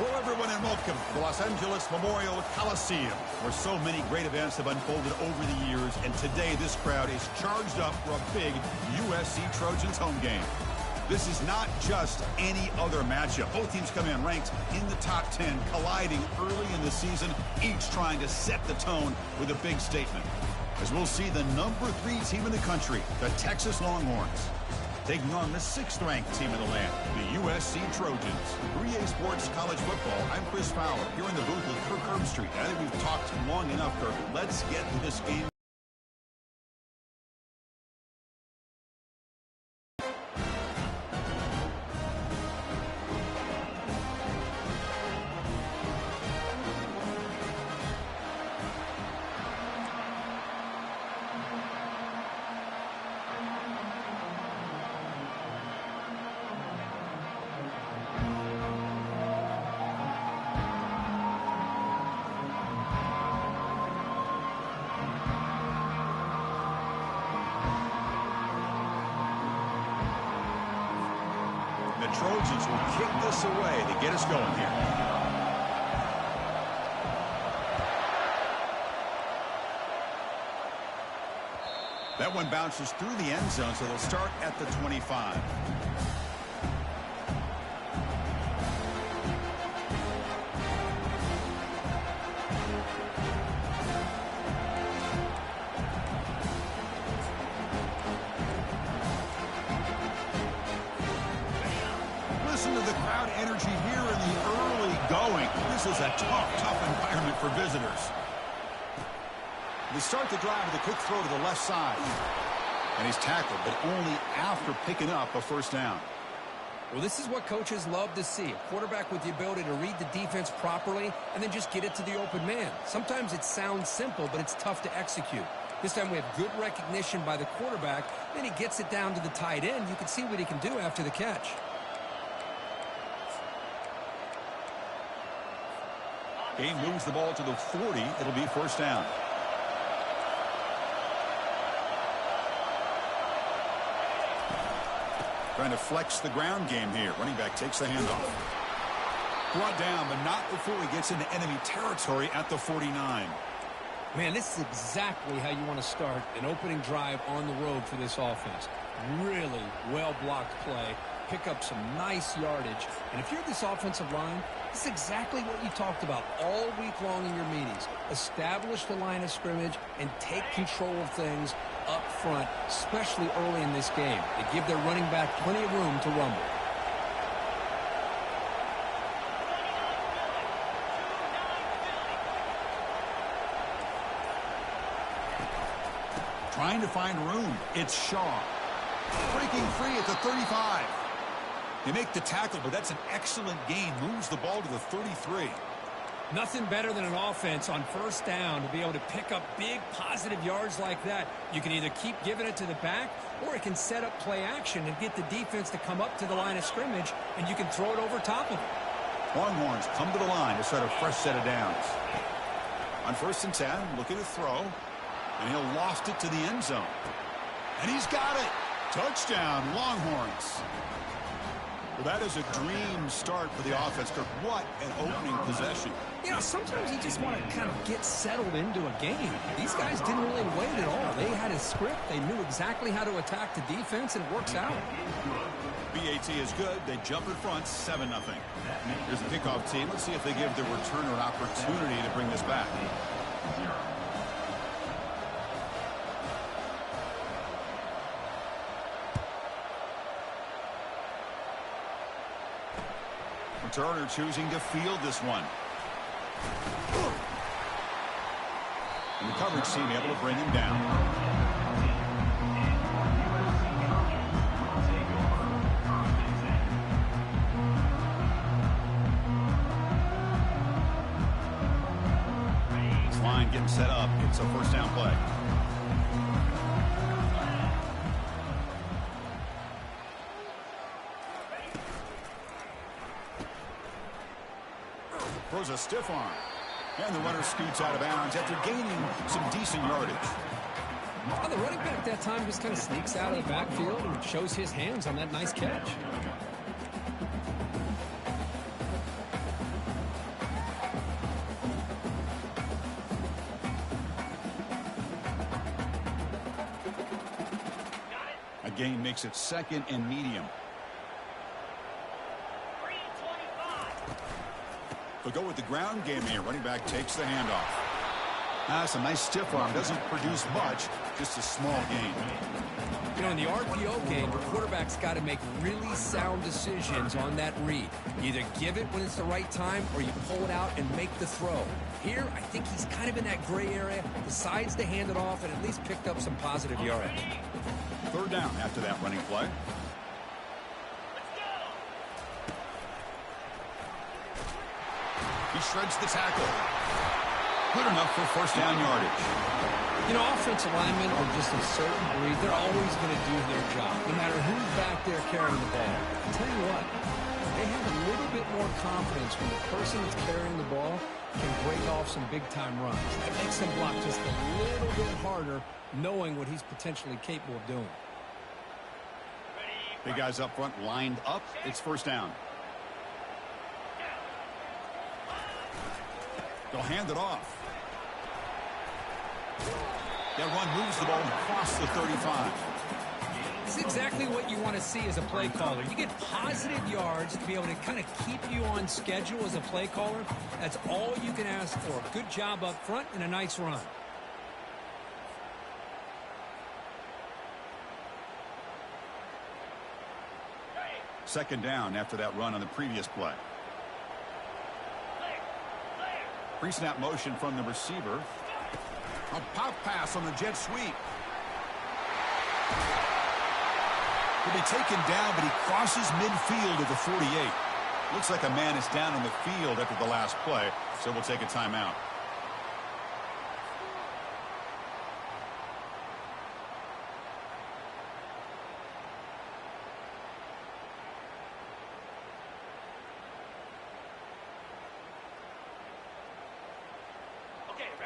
Hello, everyone, and welcome to the Los Angeles Memorial Coliseum, where so many great events have unfolded over the years, and today this crowd is charged up for a big USC Trojans home game. This is not just any other matchup. Both teams come in ranked in the top 10, colliding early in the season, each trying to set the tone with a big statement. As we'll see the number 3 team in the country, the Texas Longhorns, taking on the 6th-ranked team in the land, the USC Trojans. 3A Sports College Football, I'm Chris Fowler, here in the booth with Kirk Herbstreit. I think we've talked long enough, Kirk. Let's get to this game. Trojans will kick this away to get us going here. That one bounces through the end zone, so they'll start at the 25. Listen to the crowd energy here in the early going. This is a tough environment for visitors. They start the drive with a quick throw to the left side. And he's tackled, but only after picking up a first down. Well, this is what coaches love to see. A quarterback with the ability to read the defense properly and then just get it to the open man. Sometimes it sounds simple, but it's tough to execute. This time we have good recognition by the quarterback. Then he gets it down to the tight end. You can see what he can do after the catch. Game moves the ball to the 40. It'll be first down. Trying to flex the ground game here. Running back takes the handoff. Brought down, but not before he gets into enemy territory at the 49. Man, this is exactly how you want to start an opening drive on the road for this offense. Really well-blocked play. Pick up some nice yardage. And if you're this offensive line, this is exactly what you talked about all week long in your meetings. Establish the line of scrimmage and take control of things up front, especially early in this game. They give their running back plenty of room to rumble. Trying to find room. It's Shaw. Breaking free at the 35. They make the tackle, but that's an excellent gain. Moves the ball to the 33. Nothing better than an offense on first down to be able to pick up big positive yards like that. You can either keep giving it to the back, or it can set up play action and get the defense to come up to the line of scrimmage, and you can throw it over top of it. Longhorns come to the line to start a fresh set of downs. On 1st and 10, looking to throw, and he'll loft it to the end zone. And he's got it. Touchdown, Longhorns. Well, that is a dream start for the offense. What an opening possession. You know, sometimes you just want to kind of get settled into a game. These guys didn't really wait at all. They had a script. They knew exactly how to attack the defense, and it works out. BAT is good. They jump in front, 7-0. Here's the kickoff team. Let's see if they give the returner an opportunity to bring this back. Turner choosing to field this one. And the coverage team able to bring him down. This line getting set up. It's a first down play. Throws a stiff arm. And the runner scoots out of bounds after gaining some decent yardage. Well, the running back that time just kind of sneaks out of the backfield and shows his hands on that nice catch. gain makes it 2nd and medium. They'll go with the ground game here. Running back takes the handoff. That's a nice stiff arm. Doesn't produce much, just a small gain. You know, in the RPO game, the quarterback's got to make really sound decisions on that read. You either give it when it's the right time or you pull it out and make the throw. Here, I think he's kind of in that gray area, decides to hand it off and at least picked up some positive yardage. 3rd down after that running play. He shreds the tackle. Good enough for 1st down yardage. You know, offensive linemen are just a certain breed. They're always going to do their job, no matter who's back there carrying the ball. I'll tell you what, they have a little bit more confidence when the person that's carrying the ball can break off some big-time runs. That makes them block just a little bit harder, knowing what he's potentially capable of doing. Big guys up front lined up. It's 1st down. They'll hand it off. That run moves the ball across the 35. This is exactly what you want to see as a play caller. You get positive yards to be able to kind of keep you on schedule as a play caller. That's all you can ask for. A good job up front and a nice run. Second down after that run on the previous play. Pre-snap motion from the receiver. A pop pass on the jet sweep. He'll be taken down, but he crosses midfield at the 48. Looks like a man is down on the field after the last play, so we'll take a timeout.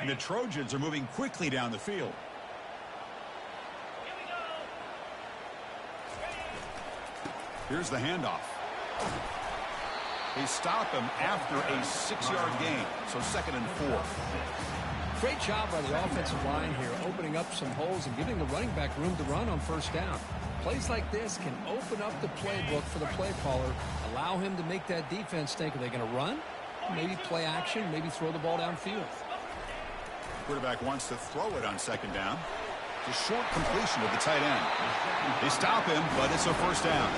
And the Trojans are moving quickly down the field. Here's the handoff. They stop him after a 6-yard gain, so 2nd and 4. Great job by the offensive line here, opening up some holes and giving the running back room to run on 1st down. Plays like this can open up the playbook for the play caller, allow him to make that defense think, are they going to run? Maybe play action, maybe throw the ball downfield. Quarterback wants to throw it on 2nd down. It's a short completion of the tight end. They stop him, but it's a 1st down.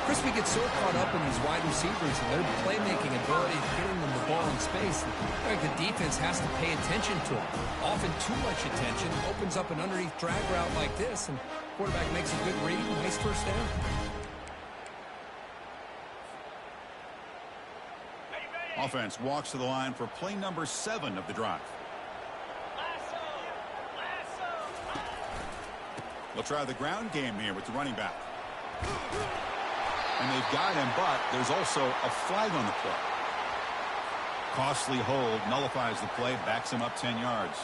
Crispy gets so caught up in these wide receivers and their playmaking ability, getting them the ball in space. Like the defense has to pay attention to them. Often too much attention opens up an underneath drag route like this, and quarterback makes a good read. Nice 1st down. Offense walks to the line for play number 7 of the drive. They'll try the ground game here with the running back. And they've got him, but there's also a flag on the play. Costly hold nullifies the play, backs him up 10 yards.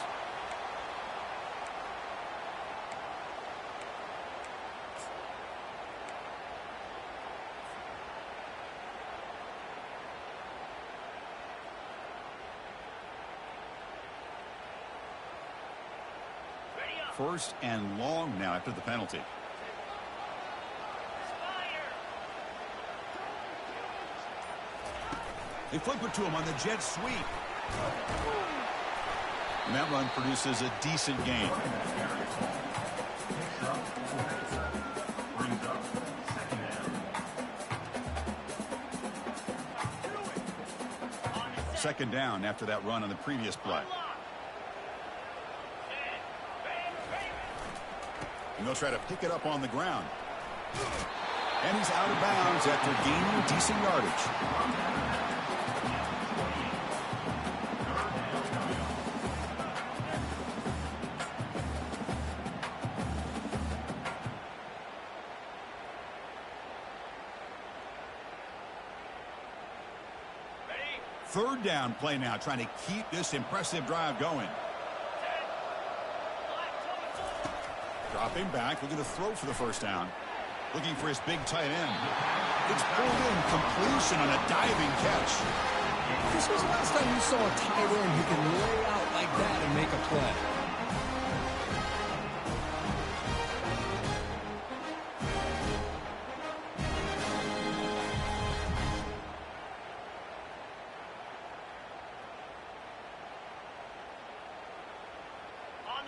First and long now after the penalty. They flip it to him on the jet sweep. And that run produces a decent gain. Second down after that run on the previous play. And they'll try to pick it up on the ground. And he's out of bounds after gaining decent yardage. Third down play now, trying to keep this impressive drive going. Dropping back, looking to throw for the first down. Looking for his big tight end. It's pulled in, completion on a diving catch. This was the last time you saw a tight end who can lay out like that and make a play.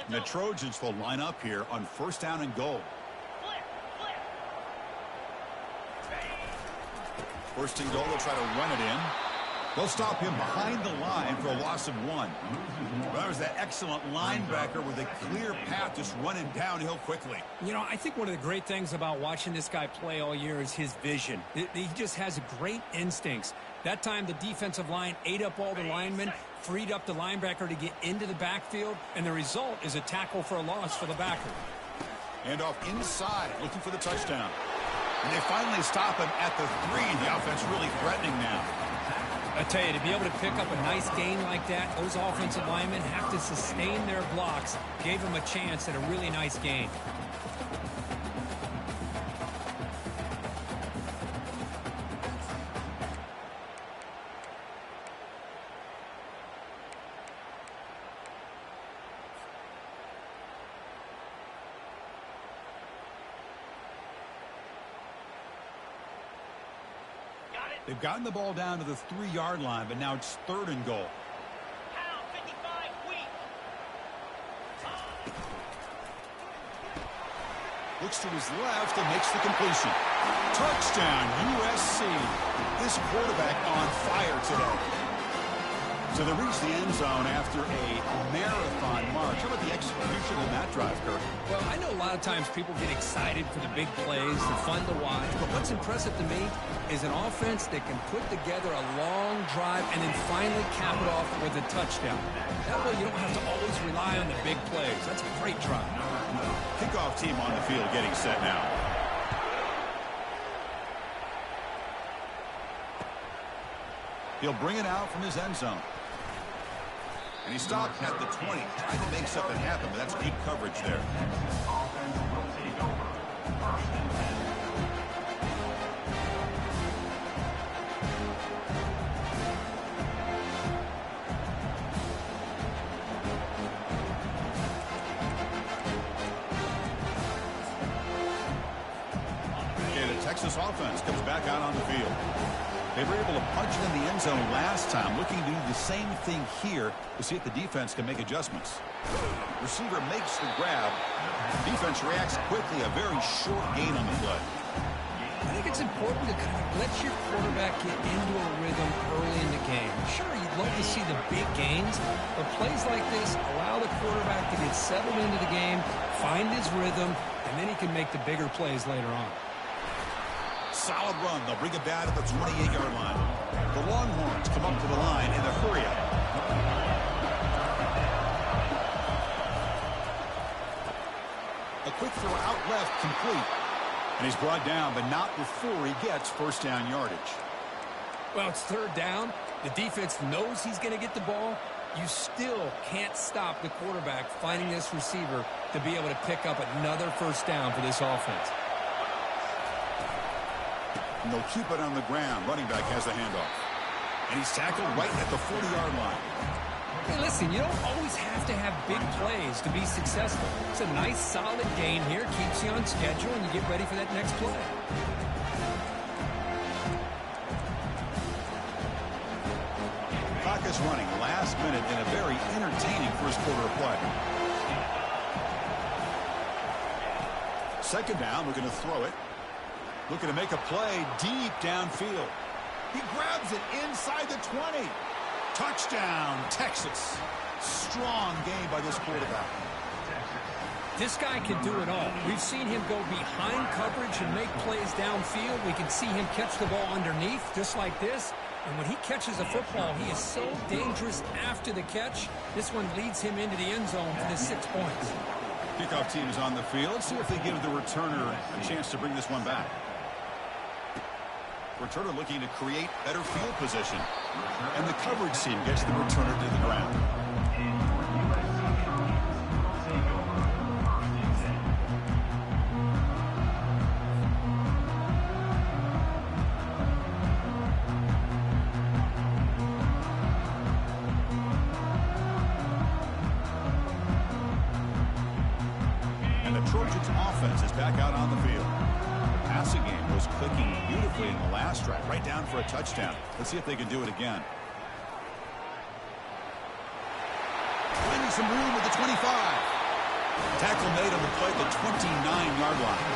And the Trojans will line up here on 1st down and goal. 1st and goal, they'll try to run it in. They'll stop him behind the line for a loss of 1. Well, that was that excellent linebacker with a clear path just running downhill quickly. You know, I think one of the great things about watching this guy play all year is his vision. He just has great instincts. That time, the defensive line ate up all the linemen, freed up the linebacker to get into the backfield, and the result is a tackle for a loss for the backer. And off inside, looking for the touchdown. And they finally stop him at the 3. The offense really threatening now. I tell you, to be able to pick up a nice gain like that, those offensive linemen have to sustain their blocks. Gave them a chance at a really nice gain. They've gotten the ball down to the 3-yard line, but now it's 3rd and goal. Looks to his left and makes the completion. Touchdown, USC. This quarterback on fire today. So they reach the end zone after a marathon march. How about the execution of that drive, Kirk? Well, I know a lot of times people get excited for the big plays, the fun to watch, but what's impressive to me is an offense that can put together a long drive and then finally cap it off with a touchdown. That way you don't have to always rely on the big plays. That's a great drive. Kickoff team on the field getting set now. He'll bring it out from his end zone. And he stopped at the 20, trying to make something happen, but that's good coverage there. Okay, the Texas offense comes back out on the field. They were able to punch it in the end zone last time, looking to do the same thing here to see if the defense can make adjustments. Receiver makes the grab. Defense reacts quickly, a very short gain on the play. I think it's important to kind of let your quarterback get into a rhythm early in the game. Sure, you'd love to see the big gains, but plays like this allow the quarterback to get settled into the game, find his rhythm, and then he can make the bigger plays later on. Solid run. They'll bring it back at the 28-yard line. The Longhorns come up to the line in a hurry-up. A quick throw out left, complete. And he's brought down, but not before he gets 1st down yardage. Well, it's 3rd down. The defense knows he's going to get the ball. You still can't stop the quarterback finding this receiver to be able to pick up another 1st down for this offense. And they'll keep it on the ground. Running back has the handoff. And he's tackled right at the 40-yard line. Hey, listen, you don't always have to have big plays to be successful. It's a nice, solid gain here. Keeps you on schedule, and you get ready for that next play. Clock is running last minute in a very entertaining first quarter of play. 2nd down, we're going to throw it. Looking to make a play deep downfield. He grabs it inside the 20. Touchdown, Texas. Strong game by this quarterback. This guy can do it all. We've seen him go behind coverage and make plays downfield. We can see him catch the ball underneath just like this. And when he catches a football, he is so dangerous after the catch. This one leads him into the end zone for the 6 points. Kickoff team is on the field. Let's see if they give the returner a chance to bring this one back. Returner looking to create better field position. And the coverage team gets the returner to the ground. And the Trojans offense is back out on the field. Passing game was clicking beautifully in the last drive, right down for a touchdown. Let's see if they can do it again. Finding some room with the 25. Tackle made on the play at the 29-yard line.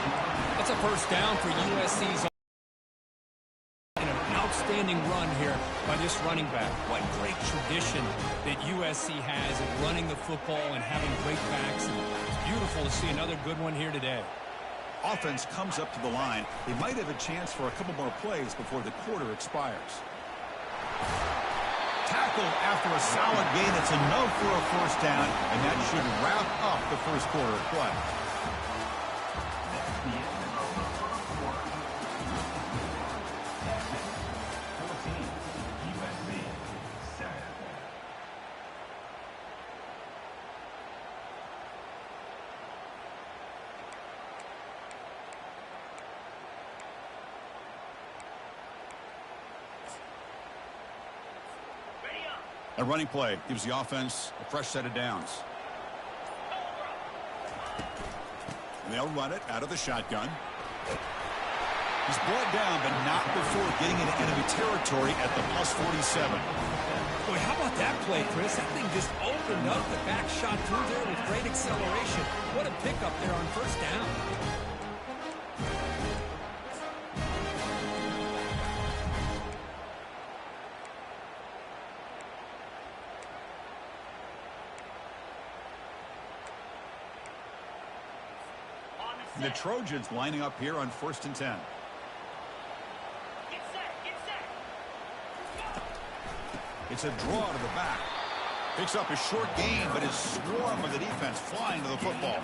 That's a first down for USC's. And an outstanding run here by this running back. What great tradition that USC has in running the football and having great backs. And it's beautiful to see another good one here today. Offense comes up to the line. They might have a chance for a couple more plays before the quarter expires. Tackled after a solid gain. It's enough for a first down, and that should wrap up the first quarter of play. A running play gives the offense a fresh set of downs. And they'll run it out of the shotgun. He's brought down, but not before getting into enemy territory at the +47. Boy, how about that play, Chris? That thing just opened up. The back shot through there with great acceleration. What a pickup there on first down. The Trojans lining up here on 1st and 10. It's a draw to the back. Picks up a short gain, but is swarmed with the defense flying to the football.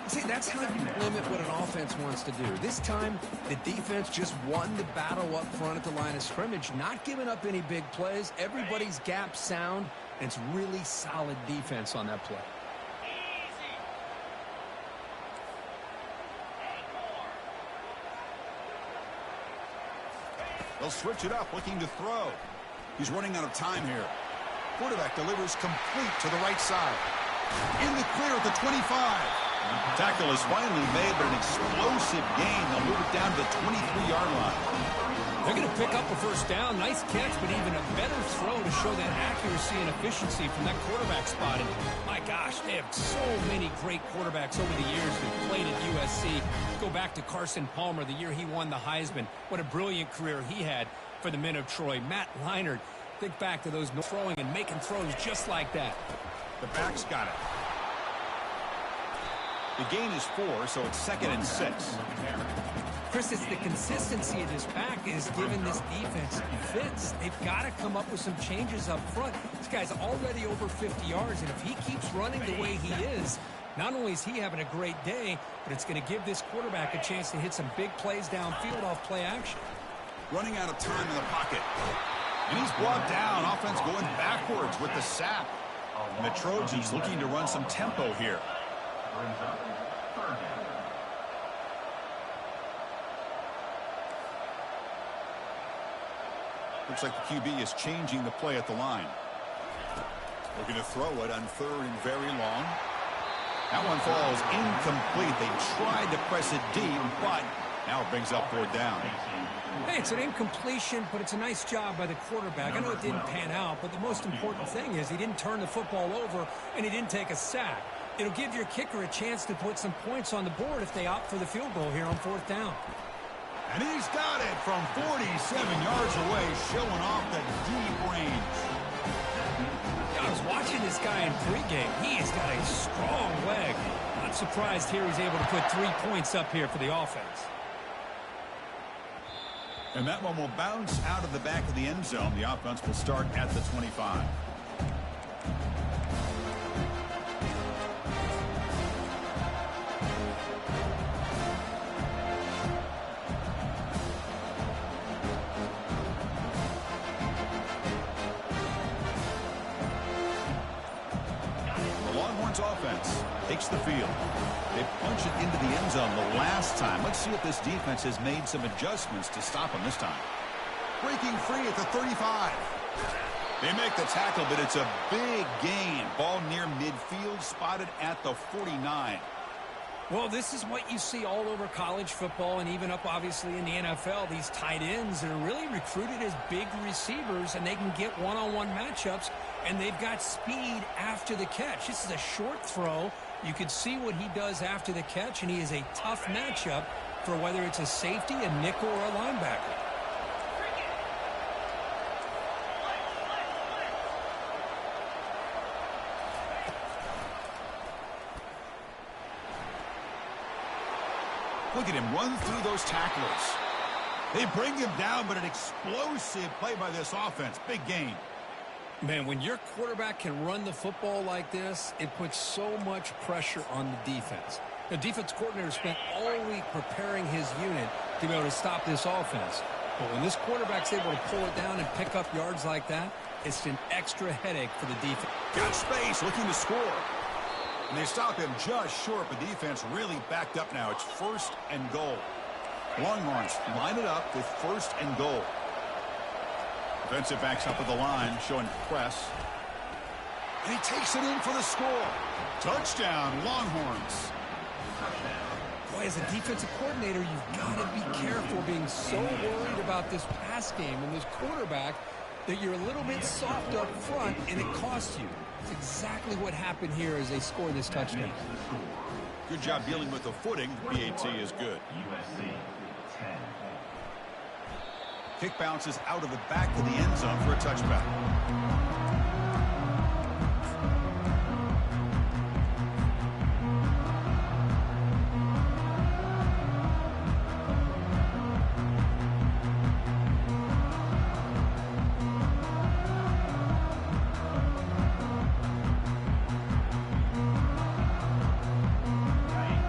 See, that's how you limit what an offense wants to do. This time, the defense just won the battle up front at the line of scrimmage, not giving up any big plays. Everybody's gap sound, and it's really solid defense on that play. They'll switch it up, looking to throw. He's running out of time here. Quarterback delivers complete to the right side. In the clear at the 25. Tackle is finally made, but an explosive gain. They'll move it down to the 23-yard line. They're going to pick up a first down. Nice catch, but even a better throw to show that accuracy and efficiency from that quarterback spot. And my gosh, they have so many great quarterbacks over the years that played at USC. Go back to Carson Palmer, the year he won the Heisman. What a brilliant career he had for the men of Troy. Matt Leinart, think back to those throwing and making throws just like that. The back's got it. The gain is 4, so it's 2nd and 6. Chris, it's the consistency of this back is giving this defense fits. They've got to come up with some changes up front. This guy's already over 50 yards, and if he keeps running the way he is, not only is he having a great day, but it's going to give this quarterback a chance to hit some big plays downfield off play action. Running out of time in the pocket. And he's brought down. Offense going backwards with the sack. And the Trojans looking to run some tempo here. Looks like the QB is changing the play at the line. Looking to throw it on 3rd and very long. That one falls incomplete. They tried to press it deep, but now it brings up 4th down. Hey, it's an incompletion, but it's a nice job by the quarterback. I know it didn't pan out, but the most important thing is he didn't turn the football over and he didn't take a sack. It'll give your kicker a chance to put some points on the board if they opt for the field goal here on 4th down. And he's got it from 47 yards away, showing off the deep range. I was watching this guy in pregame. He has got a strong leg. Not surprised here he's able to put 3 points up here for the offense. And that one will bounce out of the back of the end zone. The offense will start at the 25. Offense takes the field. They punch it into the end zone the last time. Let's see if this defense has made some adjustments to stop them this time. Breaking free at the 35. They make the tackle, but it's a big gain. Ball near midfield, spotted at the 49. Well, this is what you see all over college football and even up, obviously, in the NFL. These tight ends that are really recruited as big receivers, and they can get one-on-one matchups, and they've got speed after the catch. This is a short throw, You could see what he does after the catch, and he is a tough matchup for whether it's a safety, a nickel, or a linebacker. Look at him run through those tacklers. They bring him down, but an explosive play by this offense. Big gain. Man, when your quarterback can run the football like this, it puts so much pressure on the defense. The defense coordinator spent all week preparing his unit to be able to stop this offense. But when this quarterback's able to pull it down and pick up yards like that, it's an extra headache for the defense. Got space, looking to score. And they stop him just short, but defense really backed up now. It's 1st and goal. Longhorns line it up with 1st and goal. Defensive backs up at the line, showing press. And he takes it in for the score. Touchdown, Longhorns. Boy, as a defensive coordinator, you've got to be careful being so worried about this pass game and this quarterback that you're a little bit soft up front, and it costs you. It's exactly what happened here as they score this touchdown. Good job dealing with the footing. PAT is good. USC 10. Kick bounces out of the back of the end zone for a touchback.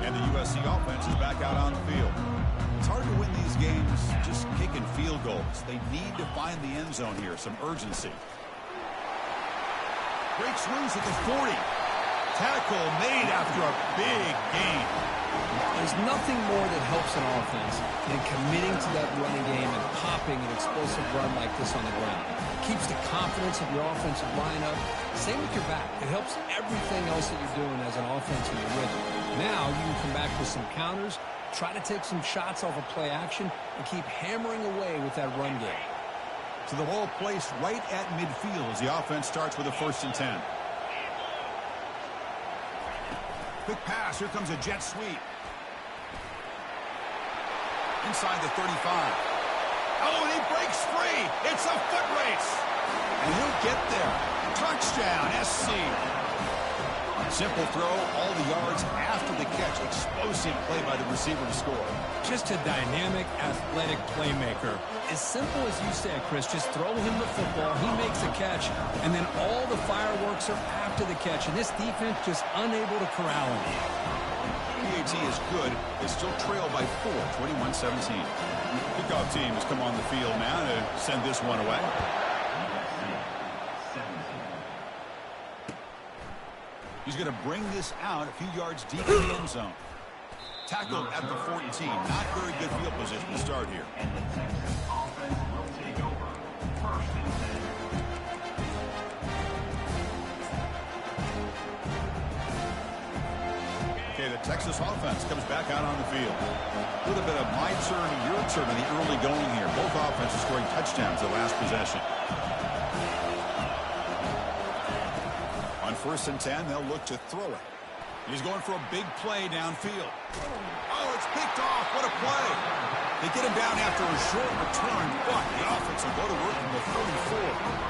And the USC offense is back out on the field. It's hard to win these games just kicking field goals. They need to find the end zone here, some urgency. Breaks loose at the 40. Tackle made after a big gain. There's nothing more that helps an offense than committing to that running game and popping an explosive run like this on the ground. It keeps the confidence of your offensive line up. Same with your back. It helps everything else that you're doing as an offense in your rhythm. Now you can come back with some counters, try to take some shots off of play action, and keep hammering away with that run game. So the ball placed right at midfield as the offense starts with a 1st and 10. Quick pass. Here comes a jet sweep. Inside the 35. Oh, and he breaks free. It's a foot race. And he'll get there. Touchdown, SC. Simple throw, all the yards after the catch. Explosive play by the receiver to score. Just a dynamic, athletic playmaker. As simple as you said, Chris, just throw him the football, he makes the catch, and then all the fireworks are after the catch. And this defense just unable to corral him. PAT is good. They still trail by 4, 21-17. Kickoff team has come on the field now to send this one away. He's going to bring this out a few yards deep in the end zone. Tackled at the 14. Not very good field position to start here. And the Texas offense will take over 1st and 10. Okay, the Texas offense comes back out on the field. A little bit of my turn, your turn in the early going here. Both offenses scoring touchdowns the last possession. On 1st and 10, they'll look to throw it. He's going for a big play downfield. Oh, it's picked off. What a play. They get him down after a short return, but the offense will go to work from the 44.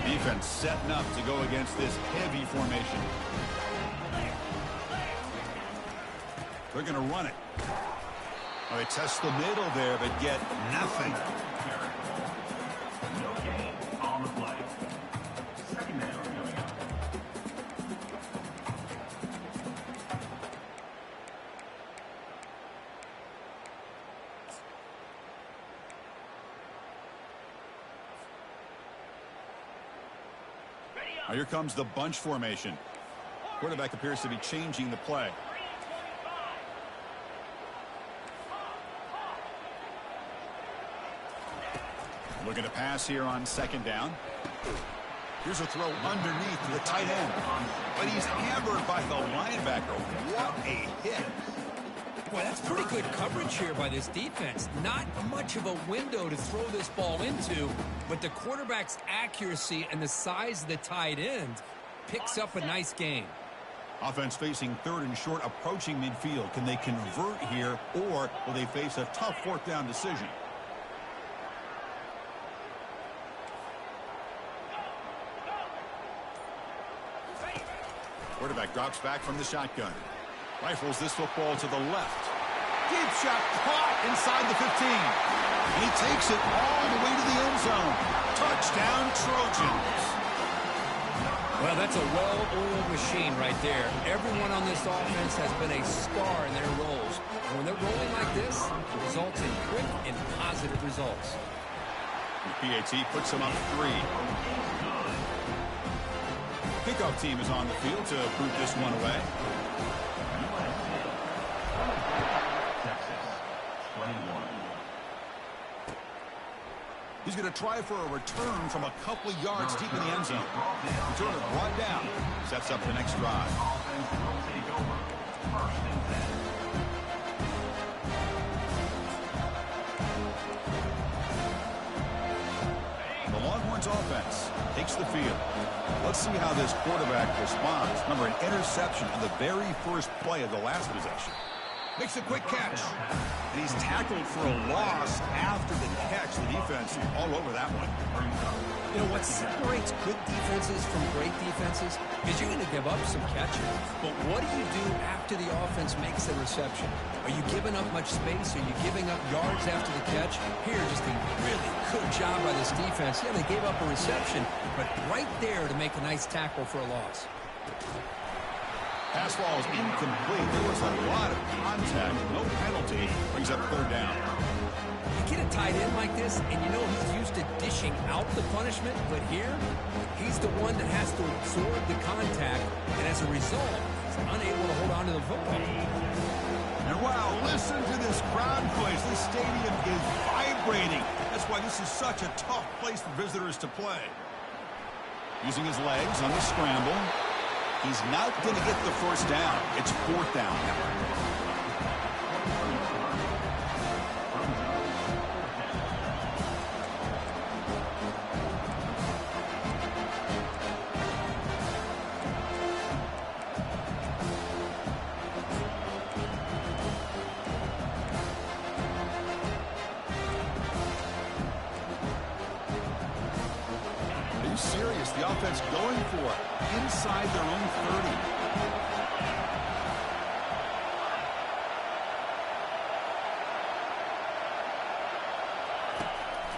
Defense setting up to go against this heavy formation. They're going to run it. Well, they test the middle there, but get nothing. No gain on the play. 2nd down coming up. Now here comes the bunch formation. Quarterback appears to be changing the play. Looking to pass here on 2nd down. Here's a throw underneath to the tight end. But he's hammered by the linebacker. What a hit. Boy, that's pretty good coverage here by this defense. Not much of a window to throw this ball into, but the quarterback's accuracy and the size of the tight end picks up a nice gain. Offense facing 3rd and short, approaching midfield. Can they convert here, or will they face a tough 4th down decision? Quarterback drops back from the shotgun. Rifles this football to the left. Deep shot caught inside the 15. And he takes it all the way to the end zone. Touchdown, Trojans. Well, that's a well-oiled machine right there. Everyone on this offense has been a star in their roles. And when they're rolling like this, it results in quick and positive results. The PAT puts him up 3. Kickoff team is on the field to boot this one away. Texas, 21. He's going to try for a return from a couple of yards deep in the end zone. Returner brought down. Sets up the next drive. Offense will take over. 1st and 10. The Longhorns offense takes the field. Let's see how this quarterback responds. Remember, an interception on the very first play of the last possession. Makes a quick catch. And he's tackled for a loss after the catch. The defense all over that one. You know, what separates good defenses from great defenses is you're going to give up some catches. But what do you do after the offense makes a reception? Are you giving up much space? Are you giving up yards after the catch? Here, just a really good job by this defense. Yeah, they gave up a reception, but right there to make a nice tackle for a loss. Pass ball is incomplete. There was a lot of contact. No penalty. Brings up 3rd down. You get a tight end like this, and you know he's used to dishing out the punishment, but here, he's the one that has to absorb the contact, and as a result, he's unable to hold on to the football. And wow, listen to this crowd noise. This stadium is vibrating. That's why this is such a tough place for visitors to play. Using his legs on the scramble. He's not going to get the 1st down. It's 4th down. Are you serious? The offense going for it inside their own 30.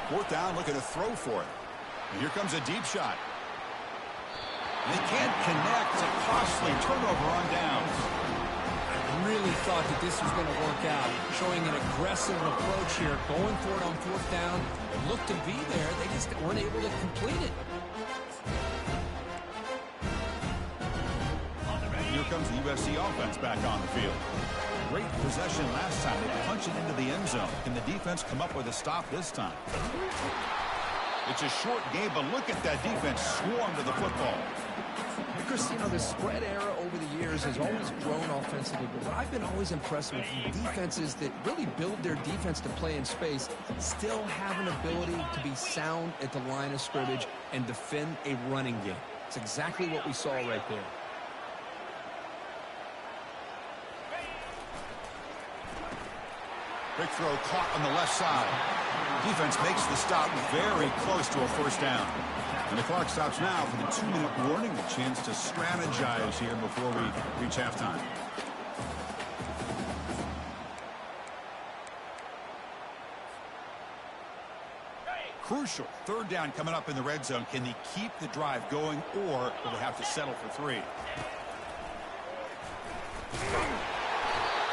Fourth down, looking to throw for it. And here comes a deep shot. And they can't connect. It's a costly turnover on downs. I really thought that this was going to work out. Showing an aggressive approach here, going for it on 4th down. It looked to be there. They just weren't able to complete it. Here comes the USC offense back on the field. Great possession last time. They punch it into the end zone. Can the defense come up with a stop this time? It's a short game, but look at that defense swarm to the football. Chris, you know, the spread era over the years has always grown offensively, but what I've been always impressed with defenses that really build their defense to play in space still have an ability to be sound at the line of scrimmage and defend a running game. It's exactly what we saw right there. Quick throw caught on the left side. Defense makes the stop very close to a 1st down. And the clock stops now for the 2-minute warning. A chance to strategize here before we reach halftime. Crucial 3rd down coming up in the red zone. Can they keep the drive going, or will they have to settle for 3?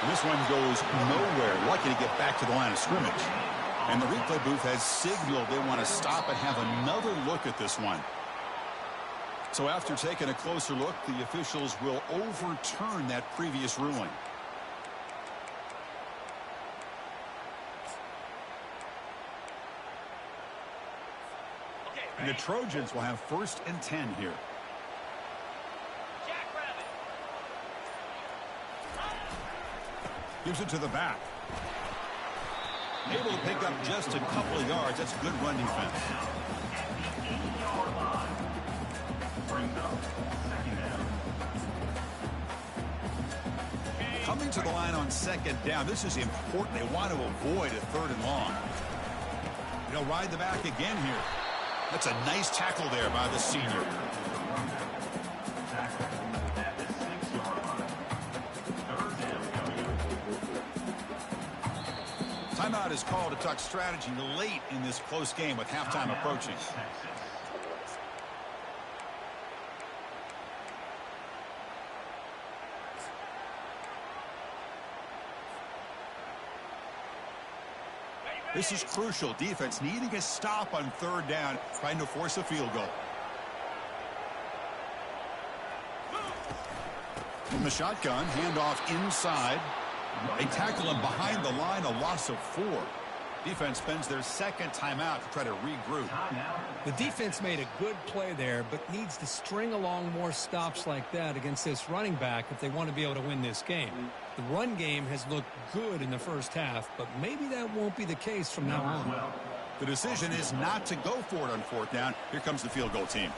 And this one goes nowhere. Lucky to get back to the line of scrimmage. And the replay booth has signaled they want to stop and have another look at this one. So after taking a closer look, the officials will overturn that previous ruling. And the Trojans will have 1st and 10 here. Gives it to the back. Able to pick up just a couple of yards. That's good run defense. Coming to the line on second down. This is important. They want to avoid a third and long. They'll ride the back again here. That's a nice tackle there by the senior. Timeout is called to talk strategy late in this close game with halftime approaching. This is crucial. Defense needing a stop on third down, trying to force a field goal. In the shotgun, handoff inside. They tackle him behind the line, a loss of 4. Defense spends their second timeout to try to regroup. The defense made a good play there, but needs to string along more stops like that against this running back if they want to be able to win this game. The run game has looked good in the first half, but maybe that won't be the case from now on. The decision is not to go for it on fourth down. Here comes the field goal team.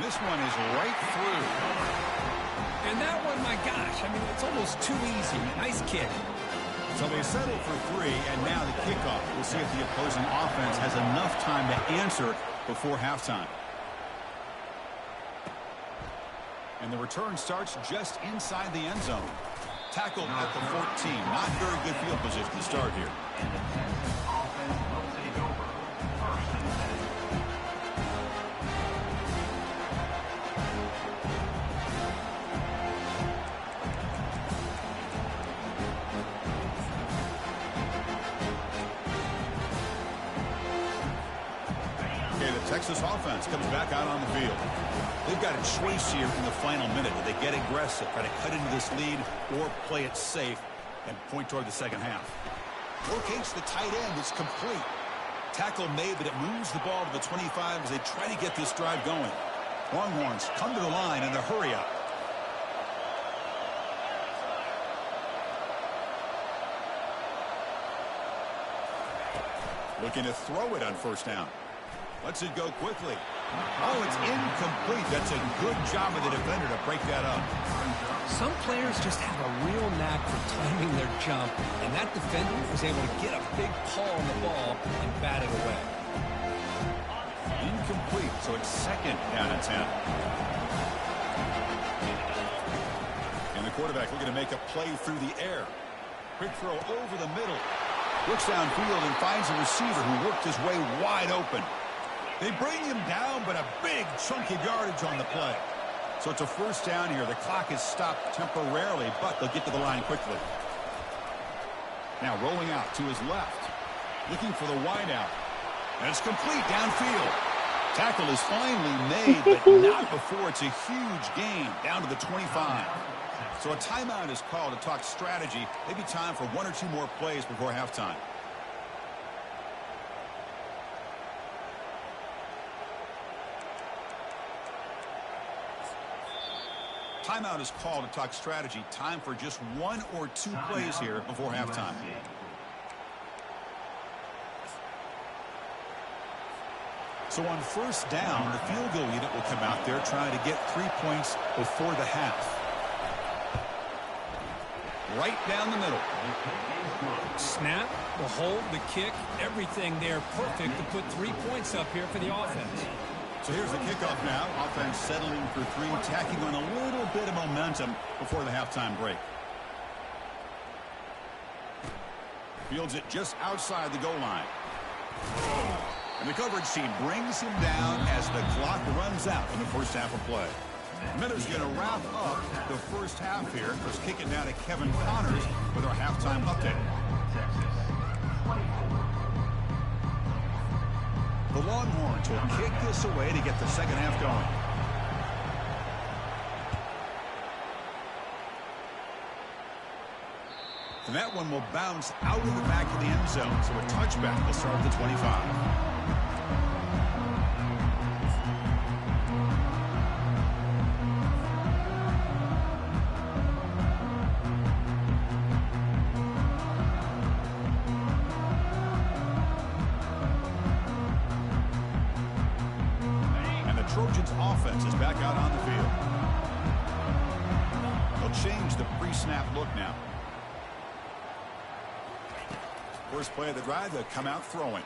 This one is right through. And that one, my gosh, I mean, it's almost too easy. Nice kick. So they settle for 3, and now the kickoff. We'll see if the opposing offense has enough time to answer before halftime. And the return starts just inside the end zone. Tackled at the 14. Not very good field position to start here. Texas offense comes back out on the field. They've got a choice here in the final minute. Do they get aggressive, try to cut into this lead, or play it safe and point toward the second half? Locates the tight end. It's complete. Tackle made, but it moves the ball to the 25 as they try to get this drive going. Longhorns come to the line in the hurry up. Looking to throw it on first down. Lets it go quickly. Oh, it's incomplete. That's a good job of the defender to break that up. Some players just have a real knack for timing their jump, and that defender was able to get a big paw on the ball and bat it away. Incomplete, so it's second down and 10. And the quarterback looking to make a play through the air. Quick throw over the middle. Looks downfield and finds a receiver who worked his way wide open. They bring him down, but a big chunk of yardage on the play. So it's a first down here. The clock is stopped temporarily, but they'll get to the line quickly. Now rolling out to his left. Looking for the wideout. And it's complete downfield. Tackle is finally made, but not before it's a huge gain down to the 25. So a timeout is called to talk strategy. Maybe time for 1 or 2 more plays before halftime. Timeout is called to talk strategy. Time for just 1 or 2 plays here before halftime. So on first down, the field goal unit will come out there trying to get 3 points before the half. Right down the middle. Snap, the hold, the kick, everything there perfect to put 3 points up here for the offense. So here's the kickoff now. Offense settling for 3, tacking on a little bit of momentum before the halftime break. Fields it just outside the goal line. And the coverage team brings him down as the clock runs out in the first half of play. Miller's going to wrap up the first half here. Let's kick it down to Kevin Connors with our halftime update. The Longhorns will kick this away to get the second half going. And that one will bounce out of the back of the end zone, so a touchback will start at the 25. Trojans offense is back out on the field. They'll change the pre-snap look now. First play of the drive, they'll come out throwing.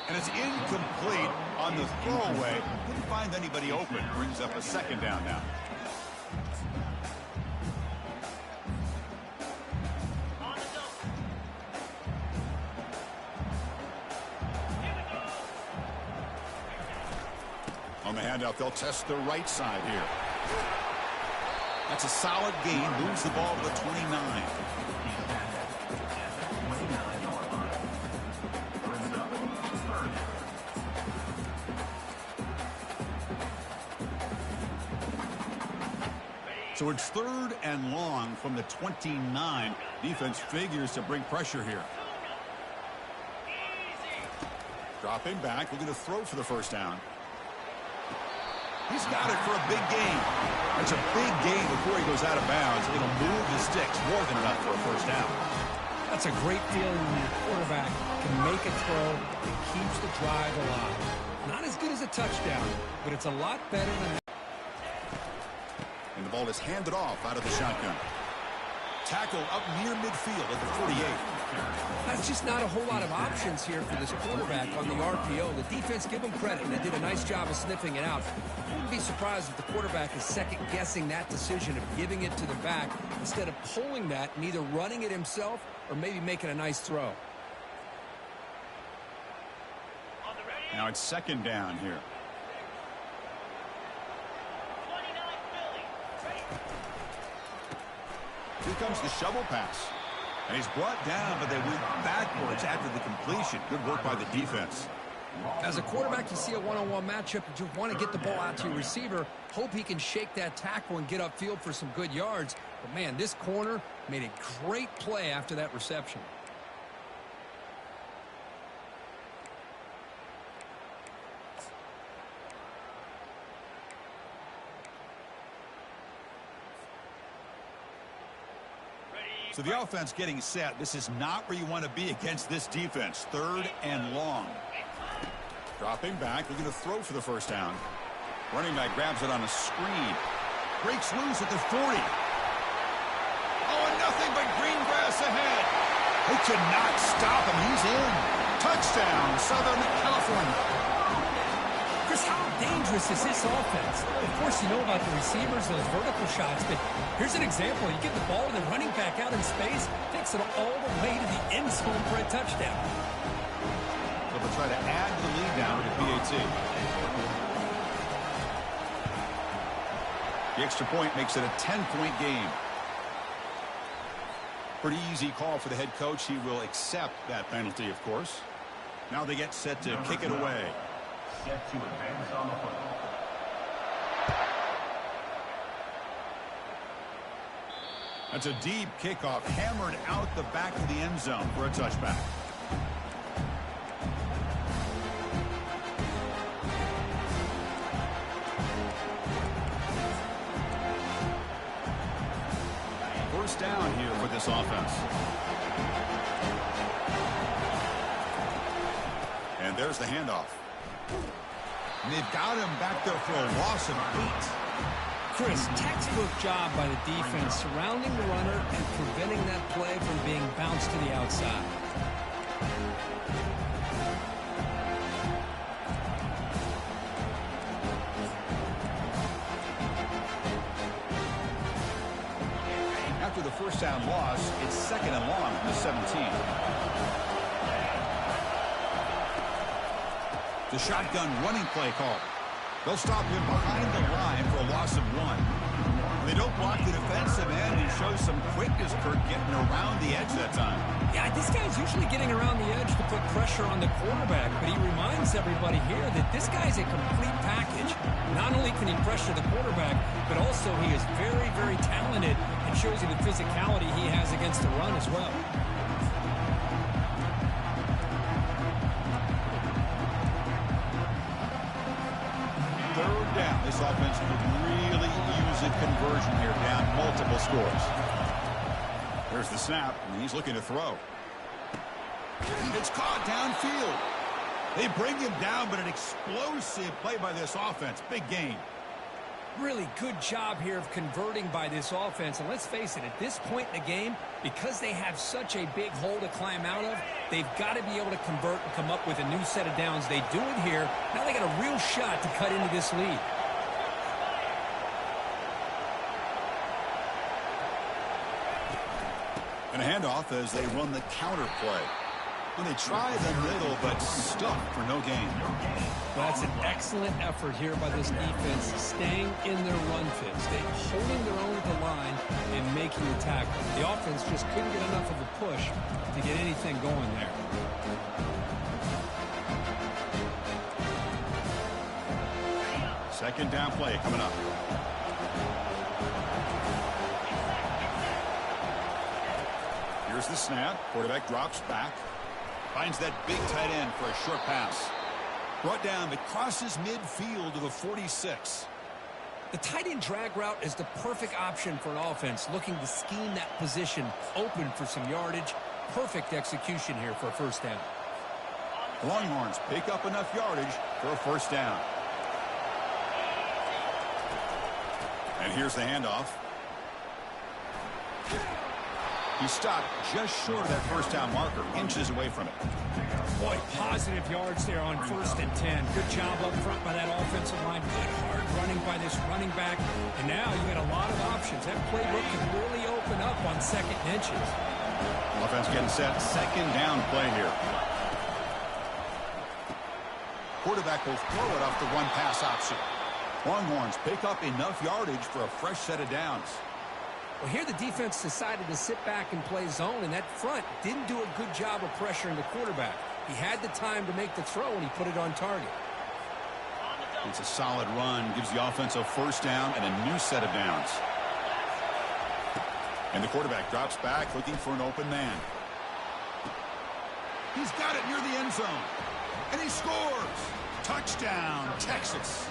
And it's incomplete on the throwaway. Couldn't find anybody open. Brings up a second down now. On the handout, they'll test the right side here. That's a solid gain. Moves the ball to the 29. So it's 3rd and long from the 29. Defense figures to bring pressure here. Dropping back, looking to throw for the first down. He's got it for a big gain. That's a big gain before he goes out of bounds. It'll move the sticks more than enough for a first down. That's a great feeling when your quarterback can make a throw that keeps the drive alive. Not as good as a touchdown, but it's a lot better than that. And the ball is handed off out of the shotgun. Tackle up near midfield at the 48. That's just not a whole lot of options here for this quarterback on the RPO. The defense, give them credit. They did a nice job of sniffing it out. I wouldn't be surprised if the quarterback is second-guessing that decision of giving it to the back instead of pulling that and either running it himself or maybe making a nice throw. Now it's 2nd down here. Here comes the shovel pass. And he's brought down, but they went backwards after the completion. Good work by the defense. As a quarterback, you see a one-on-one matchup. You want to get the ball out to your receiver. Hope he can shake that tackle and get upfield for some good yards. But, man, this corner made a great play after that reception. So the offense getting set. This is not where you want to be against this defense. 3rd and long. Dropping back, looking to throw for the first down. Running back grabs it on a screen. Breaks loose at the 40. Oh, and nothing but green grass ahead. They cannot stop him. He's in. Touchdown, Southern California. How dangerous is this offense? Of course, you know about the receivers, those vertical shots, but here's an example. You get the ball and the running back out in space, takes it all the way to the end zone for a touchdown. So they'll try to add the lead down to PAT. The extra point makes it a 10-point game. Pretty easy call for the head coach. He will accept that penalty, of course. Now they get set to kick it away. Set to advance on the football. That's a deep kickoff, hammered out the back of the end zone for a touchback. First down here for this offense. And there's the handoff. And they've got him back there for a loss of 8. Chris, textbook job by the defense surrounding the runner and preventing that play from being bounced to the outside. After the first down loss, it's 2nd and long from the 17. The shotgun running play call. They'll stop him behind the line for a loss of 1. They don't block the defensive end. He shows some quickness, Kurt, getting around the edge that time. Yeah, this guy's usually getting around the edge to put pressure on the quarterback, but he reminds everybody here that this guy's a complete package. Not only can he pressure the quarterback, but also he is very, very talented and shows you the physicality he has against the run as well. Down. This offense could really use a conversion here, down multiple scores. There's the snap, and he's looking to throw. It's caught downfield. They bring him down, but an explosive play by this offense. Big gain. Really good job here of converting by this offense. And let's face it, at this point in the game, because they have such a big hole to climb out of, they've got to be able to convert and come up with a new set of downs. They do it here. Now they got a real shot to cut into this lead. And a handoff as they run the counter play. And they try the middle, but stuck for no gain. That's an excellent effort here by this defense, staying in their run fit, staying holding their own at the line and making the tackle. The offense just couldn't get enough of a push to get anything going there. Second down play coming up. Here's the snap. Quarterback drops back. Finds that big tight end for a short pass. Brought down, but crosses midfield to the 46. The tight end drag route is the perfect option for an offense looking to scheme that position open for some yardage. Perfect execution here for a first down. The Longhorns pick up enough yardage for a first down. And here's the handoff. He stopped just short of that first down marker, inches away from it. Boy, positive yards there on 1st and 10. Good job up front by that offensive line. Good hard running by this running back. And now you got a lot of options. That playbook can really open up on 2nd and inches. Offense getting set. Second down play here. Quarterback will throw it off the run pass option. Longhorns pick up enough yardage for a fresh set of downs. Well, here the defense decided to sit back and play zone, and that front didn't do a good job of pressuring the quarterback. He had the time to make the throw, and he put it on target. It's a solid run, gives the offense a first down and a new set of downs. And the quarterback drops back, looking for an open man. He's got it near the end zone, and he scores. Touchdown, Texas.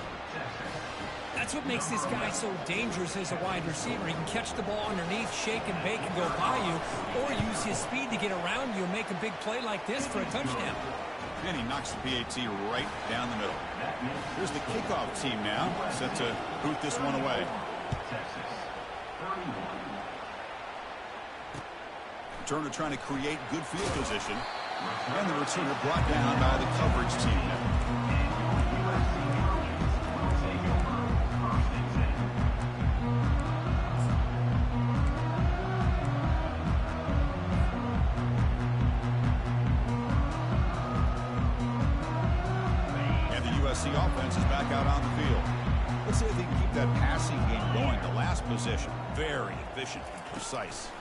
That's what makes this guy so dangerous as a wide receiver. He can catch the ball underneath, shake and bake and go by you, or use his speed to get around you and make a big play like this for a touchdown. And he knocks the PAT right down the middle. Here's the kickoff team now, set to boot this one away. Returner trying to create good field position. And the returner brought down by the coverage team. USC offense is back out on the field. Let's see if they can keep that passing game going. The last possession, very efficient and precise.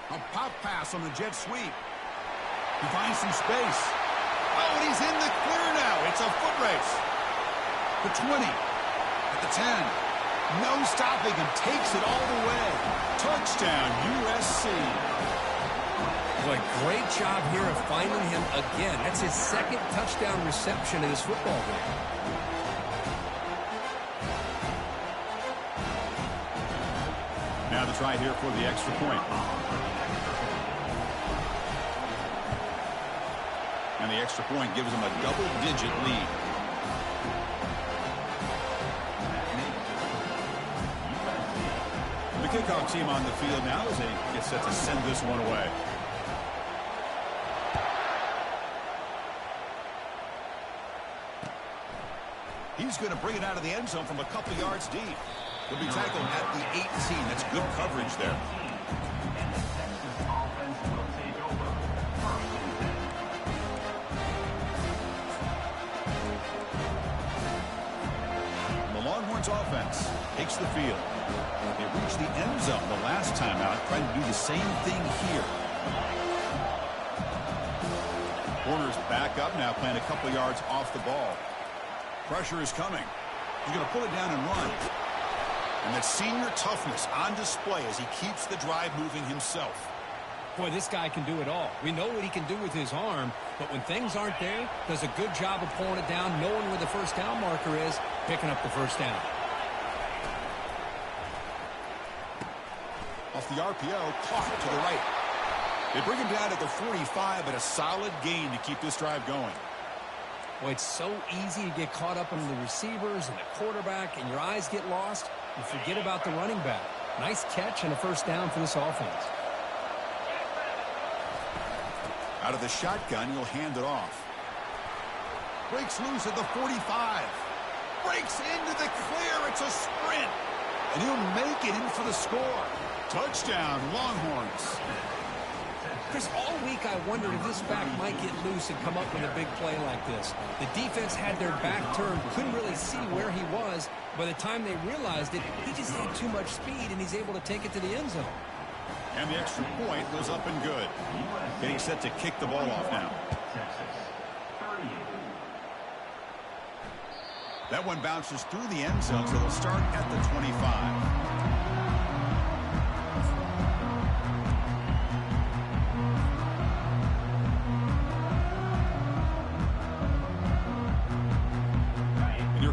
A pop pass on the jet sweep. He finds some space. Oh, and he's in the clear now. It's a foot race. The 20, at the 10. No stopping him, takes it all the way. Touchdown, USC. Boy, great job here of finding him again. That's his 2nd touchdown reception in this football game. Now the try here for the extra point. And the extra point gives them a double-digit lead. The kickoff team on the field now as they get set to send this one away. He's going to bring it out of the end zone from a couple yards deep. He'll be tackled at the 18. That's good coverage there. The Longhorns offense takes the field. They reached the end zone the last time out, trying to do the same thing here. Corner's back up now, playing a couple yards off the ball. Pressure is coming. He's going to pull it down and run. And that senior toughness on display as he keeps the drive moving himself. Boy, this guy can do it all. We know what he can do with his arm, but when things aren't there, does a good job of pulling it down, knowing where the first down marker is, picking up the first down. Off the RPO, caught to the right. They bring him down at the 45, but a solid gain to keep this drive going. Well, it's so easy to get caught up in the receivers and the quarterback, and your eyes get lost. You forget about the running back. Nice catch and a first down for this offense. Out of the shotgun, he'll hand it off. Breaks loose at the 45. Breaks into the clear. It's a sprint. And he'll make it in for the score. Touchdown, Longhorns. Chris, all week I wondered if this back might get loose and come up with a big play like this. The defense had their back turned, couldn't really see where he was. By the time they realized it, he just had too much speed, and he's able to take it to the end zone. And the extra point goes up and good. Getting set to kick the ball off now. That one bounces through the end zone, so they'll start at the 25.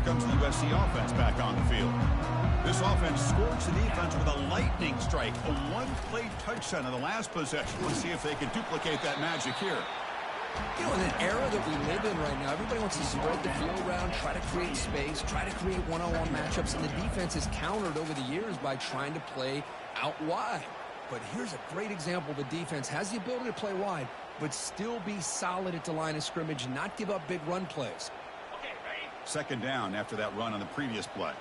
Comes the USC offense back on the field. This offense scorched the defense with a lightning strike, a one-play touchdown in the last possession. We'll see if they can duplicate that magic here. You know, in an era that we live in right now, everybody wants to spread the field around, try to create space, try to create one-on-one matchups, and the defense is countered over the years by trying to play out wide. But here's a great example. The defense has the ability to play wide, but still be solid at the line of scrimmage and not give up big run plays. Second down after that run on the previous play.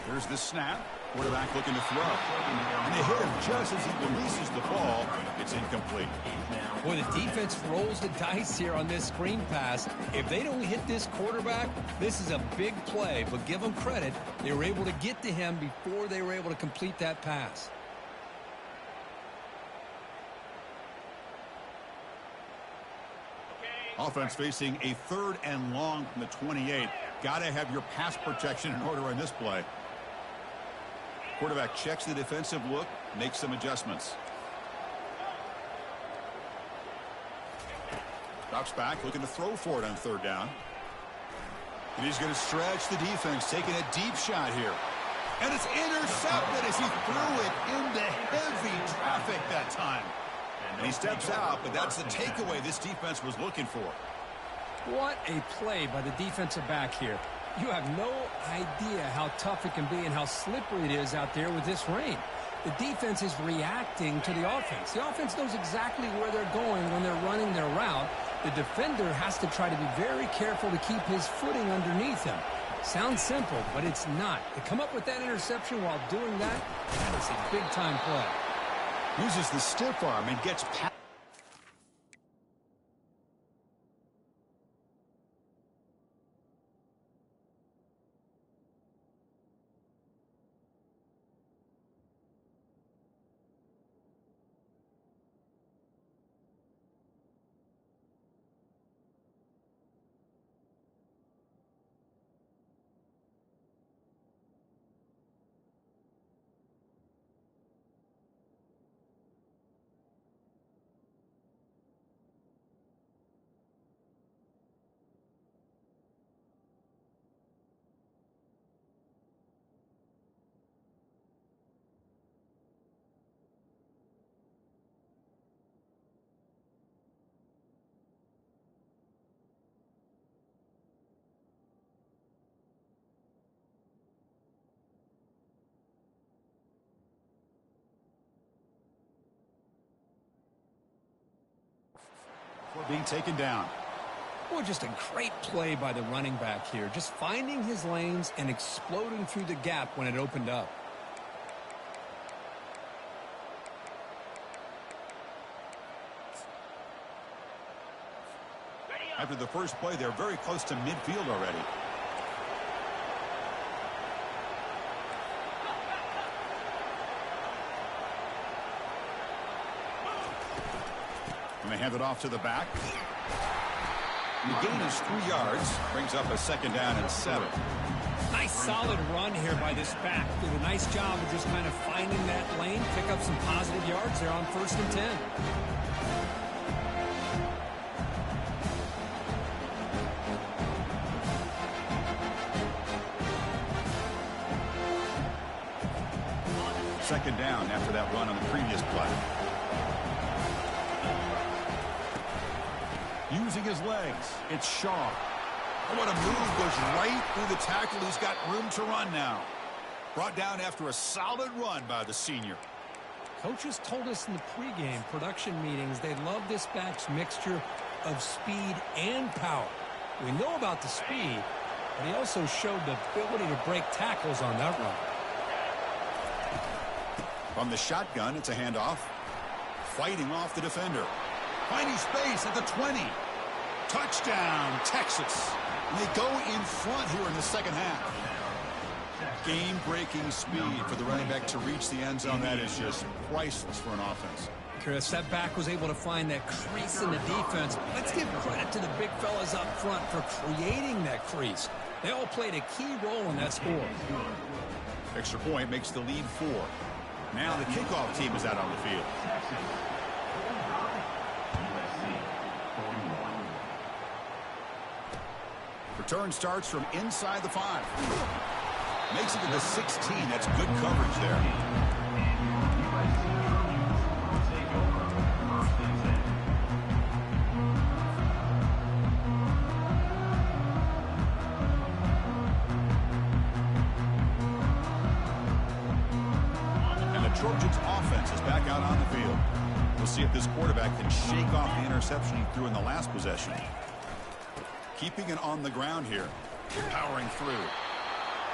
Here's the snap. Quarterback looking to throw. And they hit him just as he releases the ball. It's incomplete. Boy, the defense rolls the dice here on this screen pass. If they don't hit this quarterback, this is a big play. But give them credit. They were able to get to him before they were able to complete that pass. Offense facing a 3rd and long from the 28. Got to have your pass protection in order on this play. Quarterback checks the defensive look, makes some adjustments. Drops back, looking to throw for it on 3rd down. And he's going to stretch the defense, taking a deep shot here. And it's intercepted as he threw it into heavy traffic that time. And he steps out, but that's the takeaway this defense was looking for. What a play by the defensive back here. You have no idea how tough it can be and how slippery it is out there with this rain. The defense is reacting to the offense. The offense knows exactly where they're going when they're running their route. The defender has to try to be very careful to keep his footing underneath him. Sounds simple, but it's not. To come up with that interception while doing that, that is a big-time play. Uses the stiff arm and gets past. Being taken down. Well, just a great play by the running back here. Just finding his lanes and exploding through the gap when it opened up. After the first play, they're very close to midfield already. And they hand it off to the back. The gain is 3 yards. Brings up a 2nd down and 7. Nice solid run here by this back. Did a nice job of just kind of finding that lane, pick up some positive yards there on 1st and 10. Second down after that run on the previous play. Using his legs, it's Shaw. Oh, what a move, goes right through the tackle. He's got room to run now. Brought down after a solid run by the senior. Coaches told us in the pregame production meetings they love this back's mixture of speed and power. We know about the speed, but he also showed the ability to break tackles on that run. From the shotgun, it's a handoff. Fighting off the defender. Finding space at the 20. Touchdown, Texas. And they go in front here in the second half. Game-breaking speed for the running back to reach the end zone. That is just priceless for an offense. Chris, that back was able to find that crease in the defense. Let's give credit to the big fellas up front for creating that crease. They all played a key role in that score. Extra point makes the lead 4. Now the kickoff team is out on the field. Return starts from inside the 5. Makes it to the 16. That's good coverage there. Trojans offense is back out on the field. We'll see if this quarterback can shake off the interception he threw in the last possession. Keeping it on the ground here. Powering through.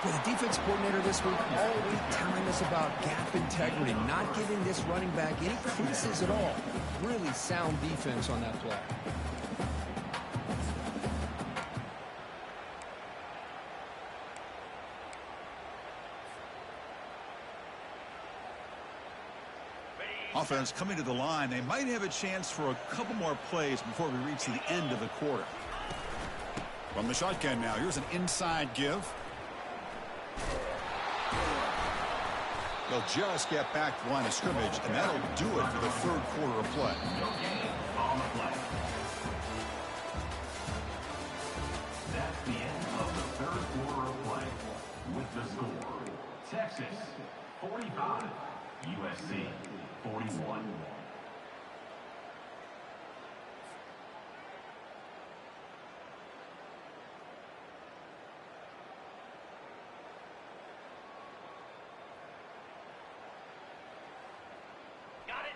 Well, the defense coordinator this week all week telling us about gap integrity, not giving this running back any creases at all. Really sound defense on that play. Offense coming to the line. They might have a chance for a couple more plays before we reach the end of the quarter. From the shotgun now, here's an inside give. They'll just get back to line of scrimmage, and that'll do it for the third quarter of play. That's the end of the third quarter of play. With the score, Texas 45, USC 41.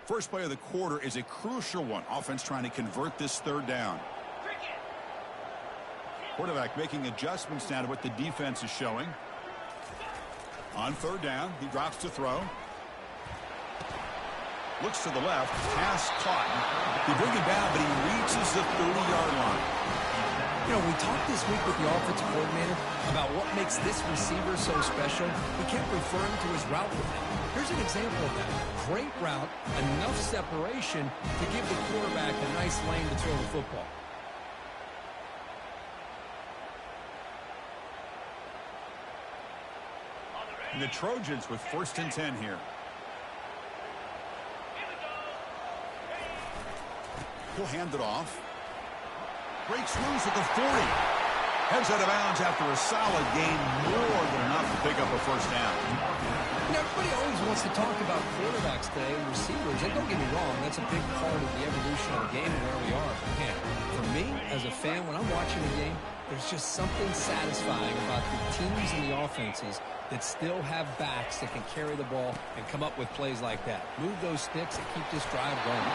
First play of the quarter is a crucial one. Offense trying to convert this third down. Quarterback making adjustments now to what the defense is showing. On third down, he drops to throw. Looks to the left. Pass caught. He brings it down, but he reaches the 30-yard line. You know, we talked this week with the offensive coordinator about what makes this receiver so special. He kept referring to his route with him. Here's an example of that. Great route, enough separation to give the quarterback a nice lane to throw the football. And the Trojans with 1st and 10 here. He'll hand it off. Breaks loose at the 40. Heads out of bounds after a solid gain, more than enough to pick up a first down. You know, everybody always wants to talk about quarterbacks today and receivers. And don't get me wrong, that's a big part of the evolution of the game and where we are. Man, for me, as a fan, when I'm watching the game, there's just something satisfying about the teams and the offenses that still have backs that can carry the ball and come up with plays like that. Move those sticks and keep this drive going.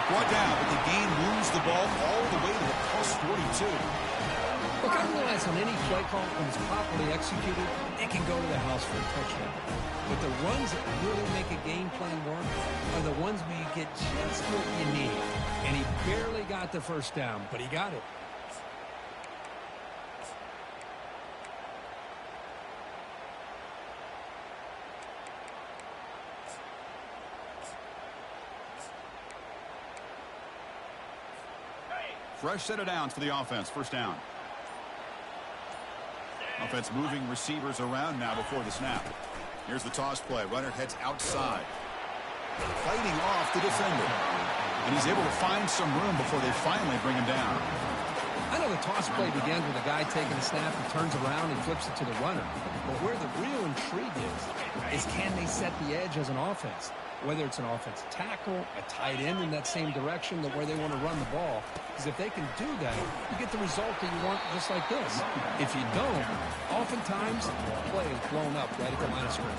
Brought down, but the game moves the ball all the way to the plus 42. Look, I realize on any play call, when it's properly executed, it can go to the house for a touchdown. But the runs that really make a game plan work are the ones where you get just what you need. And he barely got the first down, but he got it. Fresh set of downs for the offense. First down. Offense moving receivers around now before the snap. Here's the toss play. Runner heads outside. Fighting off the defender. And he's able to find some room before they finally bring him down. I know the toss play begins with a guy taking a snap and turns around and flips it to the runner. But where the real intrigue is can they set the edge as an offense? whether it's an offensive tackle, a tight end in that same direction where they want to run the ball. Because if they can do that, you get the result that you want just like this. If you don't, oftentimes the play is blown up right at the line of scrimmage.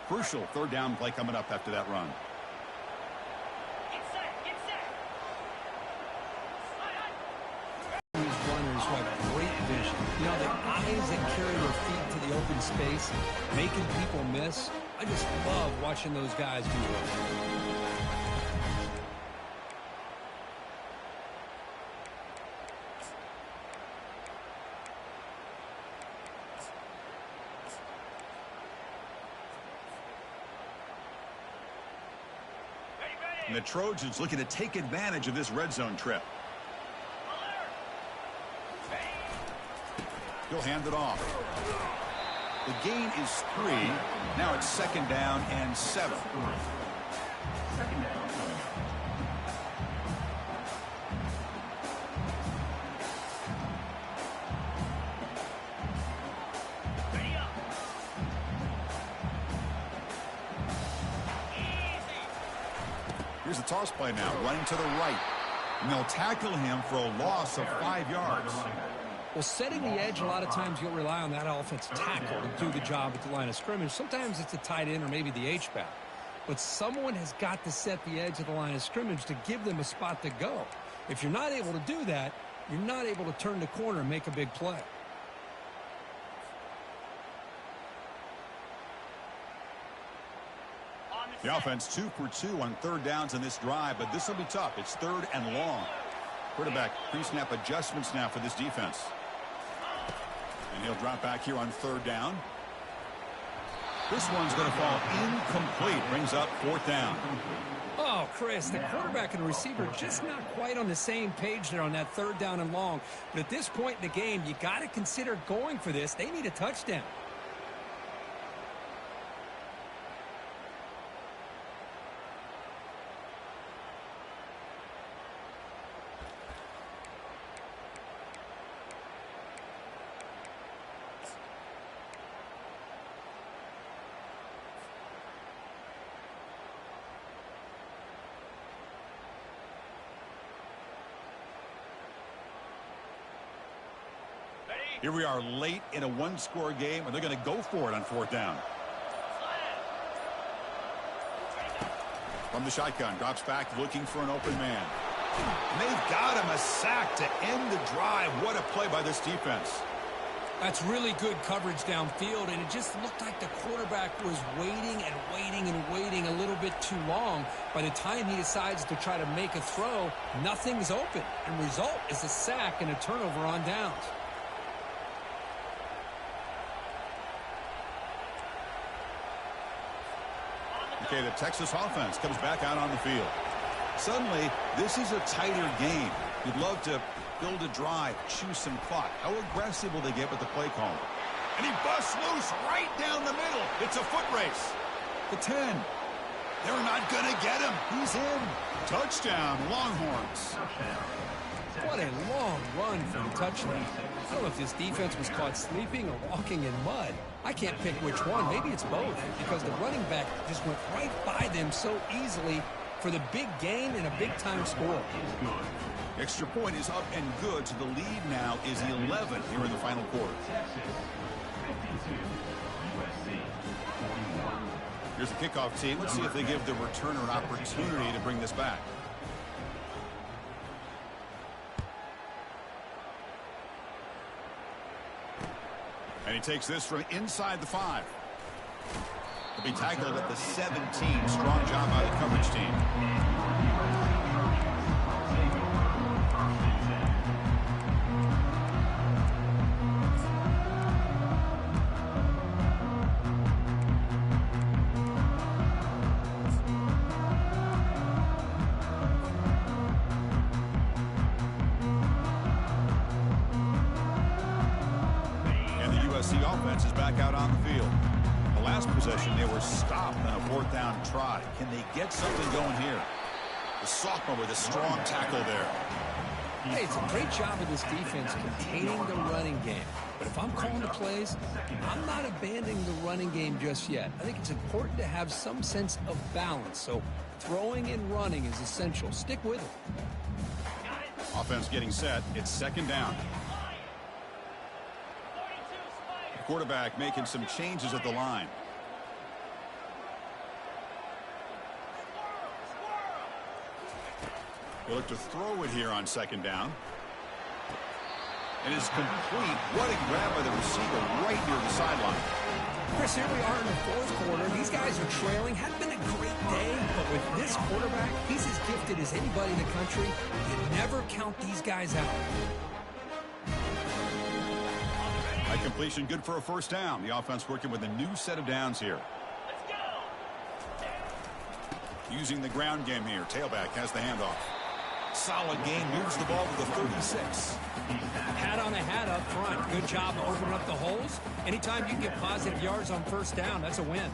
Crucial third down play coming up after that run. These runners who have great vision. You know, the eyes that carry their feet to the open space, making people miss. I just love watching those guys do it. And the Trojans looking to take advantage of this red zone trip. He'll hand it off. The gain is 3. Now it's 2nd down and 7. Second down. Here's the toss play now, running to the right. And they'll tackle him for a loss of 5 yards. Well, setting the edge, a lot of times you'll rely on that offensive tackle to do the job at the line of scrimmage. Sometimes it's a tight end or maybe the H-back. But someone has got to set the edge of the line of scrimmage to give them a spot to go. If you're not able to do that, you're not able to turn the corner and make a big play. The offense 2 for 2 on third downs in this drive, but this will be tough. It's 3rd and long. Quarterback pre-snap adjustments now for this defense. And he'll drop back here on 3rd down. This one's going to fall incomplete. Brings up 4th down. Oh, Chris, the quarterback and the receiver just not quite on the same page there on that 3rd down and long. But at this point in the game, you got to consider going for this. They need a touchdown. Here we are late in a one-score game, and they're going to go for it on 4th down. From the shotgun, drops back looking for an open man. And they've got him a sack to end the drive. What a play by this defense. That's really good coverage downfield, and it just looked like the quarterback was waiting and waiting and waiting a little bit too long. By the time he decides to try to make a throw, nothing's open. And result is a sack and a turnover on downs. Okay, the Texas offense comes back out on the field. Suddenly, this is a tighter game. You'd love to build a drive, choose some clock. How aggressive will they get with the play call? And he busts loose right down the middle. It's a foot race. The 10. They're not going to get him. He's in. Touchdown, Longhorns. What a long run for the touchdown. I don't know if this defense was caught sleeping or walking in mud. I can't pick which one. Maybe it's both, because the running back just went right by them so easily for the big gain and a big-time score. Extra point is up and good, so the lead now is 11 here in the final quarter. Here's the kickoff team. Let's see if they give the returner an opportunity to bring this back. And he takes this from inside the 5. He'll be tackled at the 17. Strong job by the coverage team. USC offense is back out on the field. The Last possession, they were stopped on a 4th down try. Can they get something going here? The sophomore with a strong tackle there. Hey, it's a great job of this defense containing the running game. But if I'm calling the plays, I'm not abandoning the running game just yet. I think it's important to have some sense of balance. So throwing and running is essential. Stick with it. Offense getting set. It's 2nd down. The quarterback making some changes at the line. He'll look to throw it here on 2nd down. It is complete. What a grab by the receiver right near the sideline. Chris, here we are in the 4th quarter. These guys are trailing. Hadn't been a great day, but with this quarterback, he's as gifted as anybody in the country. You never count these guys out. High completion, good for a 1st down. The offense working with a new set of downs here. Using the ground game here. Tailback has the handoff. Solid gain, moves the ball to the 36. Hat on a hat up front. Good job of opening up the holes. Anytime you can get positive yards on 1st down, that's a win.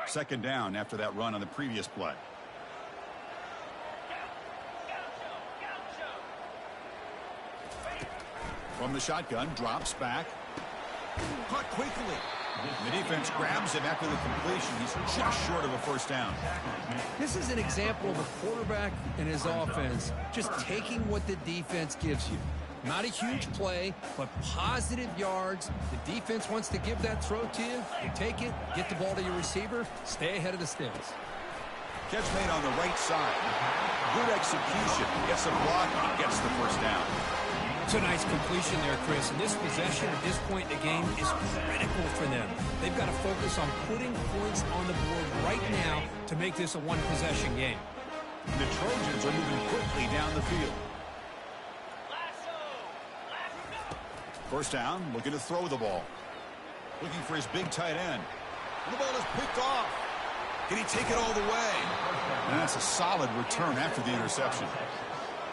Second down after that run on the previous play. From the shotgun, drops back. Caught quickly. The defense grabs him after the completion. He's just short of a 1st down. This is an example of a quarterback and his offense just taking what the defense gives you. Not a huge play, but positive yards. The defense wants to give that throw to you. You take it, get the ball to your receiver, stay ahead of the sticks. Catch made on the right side. Good execution. Gets a block and gets the 1st down. It's a nice completion there, Chris. And this possession at this point in the game is critical for them. They've got to focus on putting points on the board right now to make this a one-possession game. The Trojans are moving quickly down the field. 1st down, looking to throw the ball. Looking for his big tight end. And the ball is picked off. Can he take it all the way? And that's a solid return after the interception.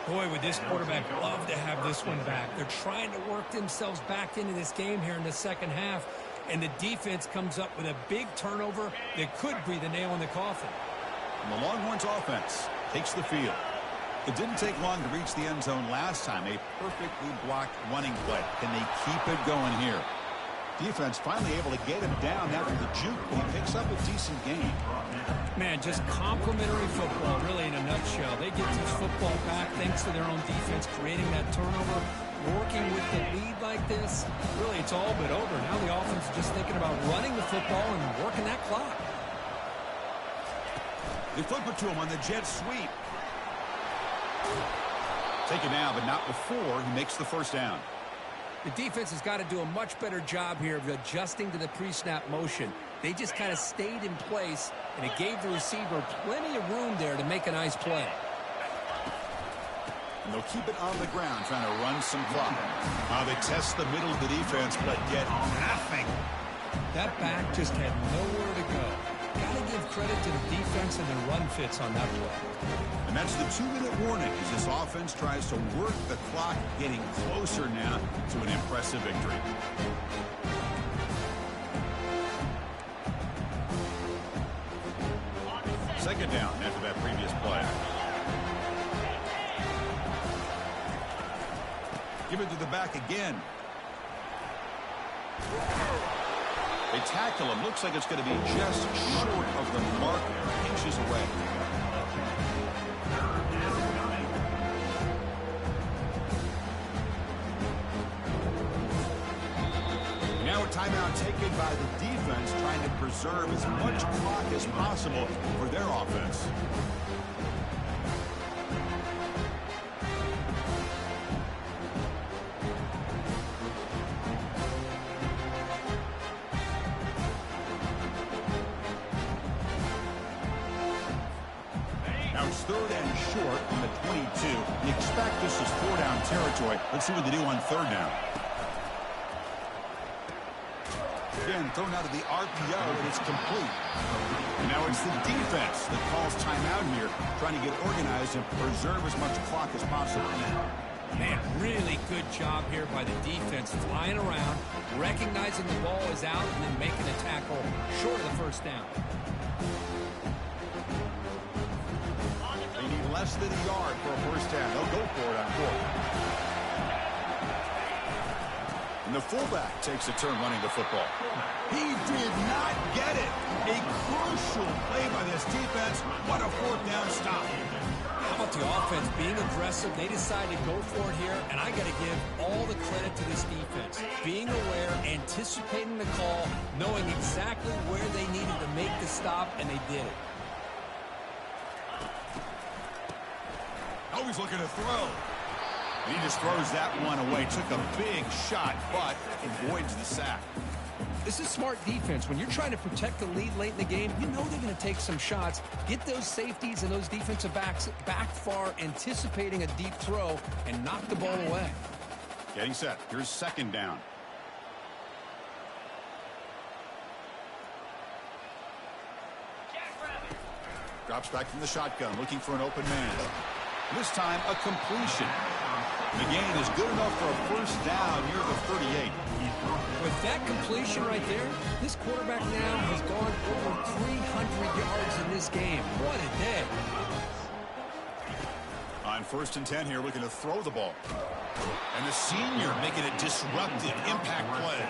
Boy, would this quarterback love to have this one back. They're trying to work themselves back into this game here in the 2nd half, and the defense comes up with a big turnover that could be the nail in the coffin. And the Longhorns offense takes the field. It didn't take long to reach the end zone last time. A perfectly blocked running play. Can they keep it going here? Defense finally able to get him down after the juke. He picks up a decent gain. Man, just complimentary football, really, in a nutshell. They get this football back thanks to their own defense, creating that turnover, working with the lead like this. Really, it's all but over. Now the offense is just thinking about running the football and working that clock. They flip it to him on the jet sweep. Take it now, but not before he makes the 1st down. The defense has got to do a much better job here of adjusting to the pre-snap motion. They just kind of stayed in place, and it gave the receiver plenty of room there to make a nice play. And they'll keep it on the ground, trying to run some clock. Now they test the middle of the defense, but get nothing. That back just had nowhere to go. Got to give credit to the defense and the run fits on that play. And that's the 2-minute warning as this offense tries to work the clock, getting closer now to an impressive victory. Second down after that previous play. Give it to the back again. They tackle him. Looks like it's going to be just short of the mark, inches away. Now a timeout taken by the defense, trying to preserve as much clock as possible for their offense. Now it's 3rd and short on the 22. You expect this is 4-down territory. Let's see what they do on 3rd down. Again, thrown out of the RPO, and it's complete. Now it's the defense that calls timeout here, trying to get organized and preserve as much clock as possible. Man, really good job here by the defense, flying around, recognizing the ball is out, and then making a tackle short of the first down. They need less than a yard for a first down. They'll go for it on fourth. And the fullback takes a turn running the football. He did not get it. A crucial play by this defense. What a fourth down stop. How about the offense being aggressive? They decided to go for it here, and I got to give all the credit to this defense. Being aware, anticipating the call, knowing exactly where they needed to make the stop, and they did it. Oh, he's looking to throw. And he just throws that one away. Took a big shot, but avoids the sack. This is smart defense. When you're trying to protect the lead late in the game, you know they're going to take some shots. Get those safeties and those defensive backs back far, anticipating a deep throw, and knock the ball away. Getting set. Here's second down. Drops back from the shotgun, looking for an open man. This time, a completion. The gain is good enough for a first down near the 38. With that completion right there, this quarterback now has gone over 300 yards in this game. What a day. On 1st and 10 here, looking to throw the ball. And the senior making a disruptive impact play.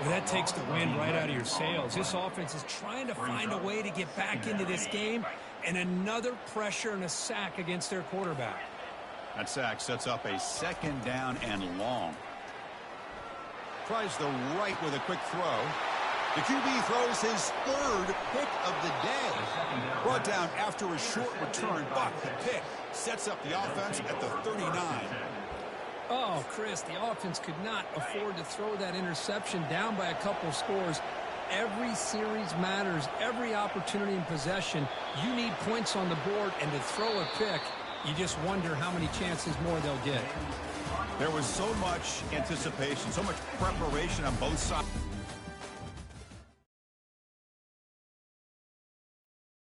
Well, that takes the wind right out of your sails. This offense is trying to find a way to get back into this game, and another pressure and a sack against their quarterback. That sack sets up a second down and long. Tries the right with a quick throw. The QB throws his third pick of the day. Brought down after a short return, but the pick sets up the offense at the 39. Oh, Chris, the offense could not afford to throw that interception down by a couple scores. Every series matters. Every opportunity in possession, you need points on the board, and to throw a pick, you just wonder how many chances more they'll get. There was so much anticipation, so much preparation on both sides.